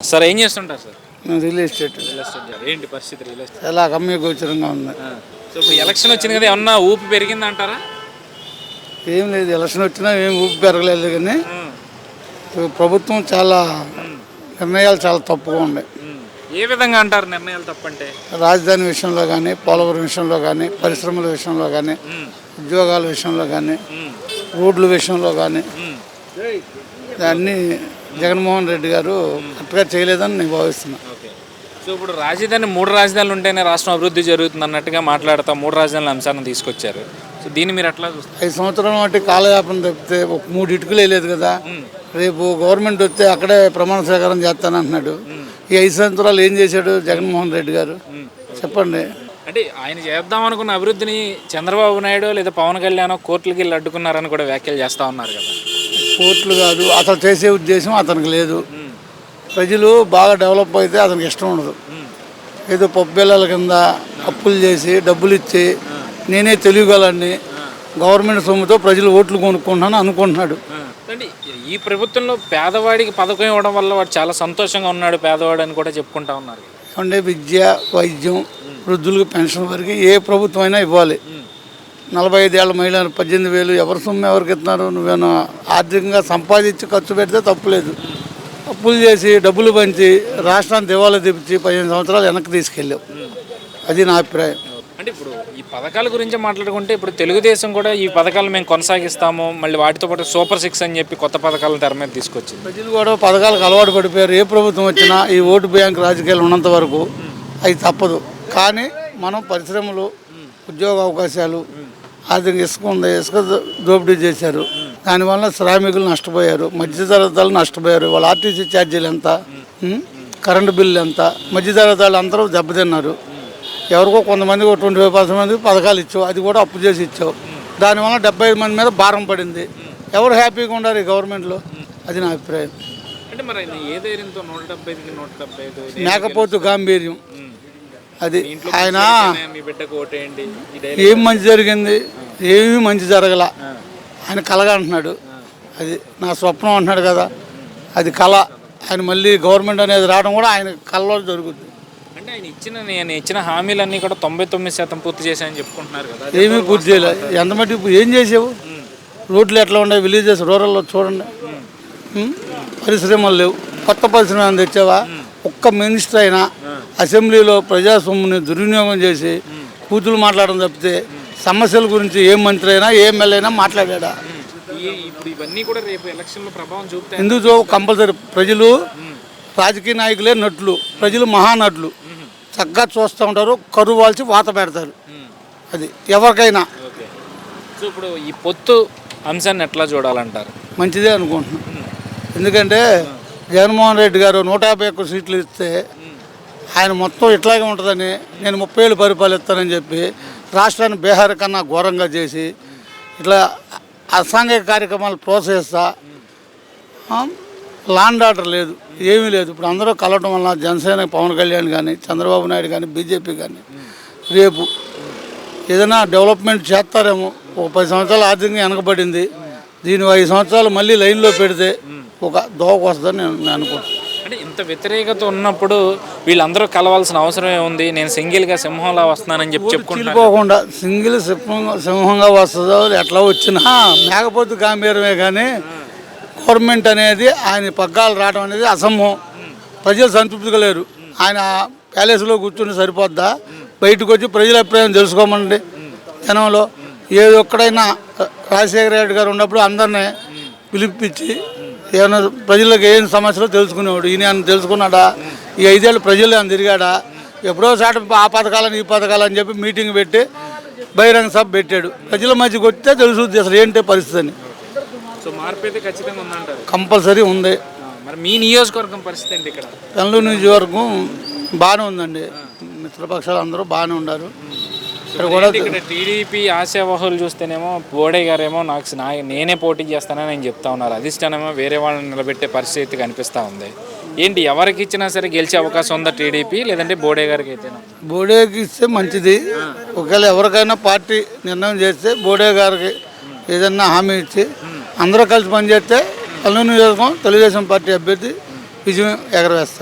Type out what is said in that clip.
Sir ఏం చేస్తుంటారు sir? Real estate real estate job. ఏంటి పరిస్థితి రియల్ ఎస్టేట్? చాలా గమ్య గోచరంగా ఉంది. సో ఇప్పుడు ఎలక్షన్ వచ్చింది కదా, ఏమన్నా ఊపి పెరిగిందంటారా? ఏం లేదు, ఎలక్షన్ వచ్చినా ఏం ఊపి పెరగలేదు. కానీ ప్రభుత్వం చాలా నిర్ణయాలు చాలా తప్పుగా ఉన్నాయి. ఏ విధంగా అంటారు నిర్ణయాలు తప్పంటే? రాజధాని విషయంలో కానీ, పోలవరం విషయంలో కానీ, పరిశ్రమల విషయంలో కానీ, ఉద్యోగాల విషయంలో కానీ, రోడ్ల విషయంలో కానీ అన్నీ జగన్మోహన్ రెడ్డి గారు కరెక్ట్గా చేయలేదని నేను భావిస్తున్నాను. ఓకే. సో ఇప్పుడు రాజధాని 3 రాజధానులు ఉంటేనే రాష్ట్రం అభివృద్ధి జరుగుతుంది అన్నట్టుగా మాట్లాడతా 3 రాజధానుల అంశాన్ని తీసుకొచ్చారు. సో దీన్ని మీరు ఎట్లా చూస్తారు? 5 సంవత్సరాల వాటి కాలయాపన తప్పితే ఒక 3 ఇటుకలు వేయలేదు కదా. రేపు గవర్నమెంట్ వస్తే అక్కడే ప్రమాణ స్వీకారం చేస్తానంటున్నాడు. ఈ 5 సంవత్సరాలు ఏం చేశాడు జగన్మోహన్ రెడ్డి గారు చెప్పండి. అంటే ఆయన చేద్దాం అనుకున్న అభివృద్ధిని చంద్రబాబు నాయుడు లేదా పవన్ కళ్యాణ్ కోర్టులకి వెళ్ళి అడ్డుకున్నారని కూడా వ్యాఖ్యలు చేస్తూ ఉన్నారు కదా. కోర్టులు కాదు, అతను చేసే ఉద్దేశం అతనికి లేదు. ప్రజలు బాగా డెవలప్ అయితే అతనికి ఇష్టం ఉండదు. ఏదో పబ్బిళ్ళల కింద అప్పులు చేసి డబ్బులు ఇచ్చి నేనే తెలియగలని గవర్నమెంట్ సొమ్ముతో ప్రజలు ఓట్లు కొనుక్కుంటున్నాను అనుకుంటున్నాడు. అంటే ఈ ప్రభుత్వంలో పేదవాడికి పథకం ఇవ్వడం వల్ల వాడు చాలా సంతోషంగా ఉన్నాడు పేదవాడు అని కూడా చెప్పుకుంటా ఉన్నారు. అంటే విద్య, వైద్యం, వృద్ధులకు పెన్షన్ వరకు ఏ ప్రభుత్వం అయినా ఇవ్వాలి. 45 ఏళ్ళ మహిళలు 18,000 ఎవరి సొమ్ము ఎవరికి ఇస్తున్నారు? నువ్వేనా ఆర్థికంగా సంపాదించి ఖర్చు పెడితే తప్పులేదు. అప్పులు చేసి డబ్బులు పంచి రాష్ట్రాన్ని దివాలా తెప్పించి 15 సంవత్సరాలు వెనక్కి తీసుకెళ్ళావు. అది నా అభిప్రాయం. అంటే ఇప్పుడు ఈ పథకాల గురించి మాట్లాడుకుంటే ఇప్పుడు తెలుగుదేశం కూడా ఈ పథకాలు మేము కొనసాగిస్తాము, మళ్ళీ వాటితో పాటు సూపర్ 6 అని చెప్పి కొత్త పథకాలను తెర మీద తీసుకొచ్చింది. ప్రజలు కూడా పథకాలకు అలవాటు పడిపోయారు. ఏ ప్రభుత్వం వచ్చినా ఈ ఓటు బ్యాంక్ రాజకీయాలు ఉన్నంత వరకు అది తప్పదు. కానీ మనం పరిశ్రమలు, ఉద్యోగ అవకాశాలు, ఆర్థిక ఇసుక ఉంది, ఇసుక దోపిడీ చేశారు. దానివల్ల శ్రామికులు నష్టపోయారు, మధ్యతరగతులు నష్టపోయారు. వాళ్ళ ఆర్టీసీ ఛార్జీలు ఎంత, కరెంటు బిల్లు ఎంత, మధ్యతరగతులు అందరూ దెబ్బతిన్నారు. ఎవరికో కొంతమందికి 25% మందికి పథకాలు ఇచ్చావు, అది కూడా అప్పు చేసి ఇచ్చావు. దానివల్ల 75 మంది మీద భారం పడింది. ఎవరు హ్యాపీగా ఉండారు ఈ గవర్నమెంట్లో? అది నా అభిప్రాయం. అంటే మరి ఏ ధైర్యంతో 175కి 175 మేకపోతు గాంభీర్యం అది. ఆయన మీ బిడ్డకు ఓటేయండి, ఏం మంచి జరిగింది? ఏమీ మంచి జరగల. ఆయన కలగా అంటున్నాడు. అది నా స్వప్నం అంటున్నాడు కదా, అది కళ. ఆయన మళ్ళీ గవర్నమెంట్ అనేది రావడం కూడా ఆయన కళలో జరుగుతుంది. అంటే ఆయన ఇచ్చిన హామీలన్నీ కూడా 99% పూర్తి చేశాయని చెప్పుకుంటున్నారు కదా. ఏమీ పూర్తి చేయలేదు. ఎంత మట్టి ఏం చేసావు? రోడ్లు ఎట్లా ఉన్నాయి? విలేజెస్, రూరల్లో చూడండి. పరిశ్రమలు లేవు. కొత్త పరిశ్రమ తెచ్చావా? ఒక్క మినిస్టర్ అయినా అసెంబ్లీలో ప్రజాస్వామ్యాన్ని దుర్వినియోగం చేసి కూతులు మాట్లాడడం తప్పితే సమస్యల గురించి ఏ మంత్రి అయినా ఏ ఎమ్మెల్యే అయినా మాట్లాడా? ఇప్పుడు ఇవన్నీ కూడా రేపు ఎలక్షన్లో ప్రభావం చూపుతాయి. ఎందుకు కంపల్సరీ? ప్రజలు రాజకీయ నాయకులే నటులు, ప్రజలు మహానటులు. చక్కగా చూస్తూ ఉంటారు, కరువు వాల్చి వాత పెడతారు. అది ఎవరికైనా. సో ఇప్పుడు ఈ పొత్తు అంశాన్ని ఎట్లా చూడాలంటారు? మంచిదే అనుకుంటున్నాను. ఎందుకంటే జగన్మోహన్ రెడ్డి గారు 151 సీట్లు ఇస్తే ఆయన మొత్తం ఇట్లాగే ఉంటుందని, నేను 30 ఏళ్ళు పరిపాలిస్తానని చెప్పి రాష్ట్రాన్ని బీహార్ కన్నా ఘోరంగా చేసి ఇట్లా అసాంఘిక కార్యక్రమాలు ప్రోత్సహిస్తా. లాండ్ ఆర్డర్ లేదు, ఏమీ లేదు. ఇప్పుడు అందరూ కలవటం వల్ల జనసేన పవన్ కళ్యాణ్ కానీ, చంద్రబాబు నాయుడు కానీ, బీజేపీ కానీ రేపు ఏదైనా డెవలప్మెంట్ చేస్తారేమో. ఒక 10 సంవత్సరాలు ఆర్థికంగా వెనకబడింది. దీని 5 సంవత్సరాలు మళ్ళీ లైన్లో పెడితే ఒక దోవకు వస్తుందని నేను అనుకుంటున్నాను. అంటే ఇంత వ్యతిరేకత ఉన్నప్పుడు వీళ్ళందరూ కలవాల్సిన అవసరం ఏముంది? నేను సింగిల్గా సింహంలా వస్తున్నానని చెప్పుకోకుండా సింగిల్ సింహంగా వస్తుందో ఎట్లా వచ్చినా మేకపోతు గాంభీర్యమే. కానీ గవర్నమెంట్ అనేది ఆయన పగ్గాలు రావడం అనేది అసంభవం. ప్రజలు సంతృప్తిగా లేరు. ఆయన ప్యాలెస్లో కూర్చుని సరిపోద్దా? బయటకు వచ్చి ప్రజల అభిప్రాయం తెలుసుకోమండి. జనంలో ఏది ఒక్కడైనా రాజశేఖర రెడ్డి గారు ఉన్నప్పుడు అందరినీ పిలిపించి ఏమైనా ప్రజలకు ఏం సమస్యలో తెలుసుకునేవాడు. ఈయన తెలుసుకున్నాడా? ఈ 5 ఏళ్ళు ప్రజలు ఆయన తిరిగాడా? ఎప్పుడో చాటు ఆ పథకాలని ఈ పథకాలని చెప్పి మీటింగ్ పెట్టి బహిరంగ సభ పెట్టాడు. ప్రజల మధ్యకి వస్తే తెలుసుద్ది అసలు ఏంటి పరిస్థితి అని. సో మార్పు అయితే ఖచ్చితంగా ఉందంటారు? కంపల్సరీ ఉంది. మరి మీ నియోజకవర్గం పరిస్థితి ఏంటి? ఇక్కడ పెనలూరు నియోజకవర్గం బాగానే ఉందండి. మిత్రపక్షాలు అందరూ బాగానే ఉన్నారు. ఇక్కడ టీడీపీ ఆశావహులు చూస్తేనేమో బోడే గారేమో నేనే పోటీ చేస్తానని నేను చెప్తా ఉన్నారు. అధిష్టానమో వేరే వాళ్ళని నిలబెట్టే పరిస్థితి కనిపిస్తూ ఉంది. ఏంటి, ఎవరికి ఇచ్చినా సరే గెలిచే అవకాశం ఉందా టీడీపీ, లేదంటే బోడే గారికి అయితేనా? బోడేకి ఇస్తే మంచిది. ఒకవేళ ఎవరికైనా పార్టీ నిర్ణయం చేస్తే బోడే గారికి ఏదన్నా హామీ ఇచ్చి అందరూ కలిసి పనిచేస్తే కల్లూరు నియోజకవర్గం తెలుగుదేశం పార్టీ అభ్యర్థి విజయం ఎగరవేస్తారు.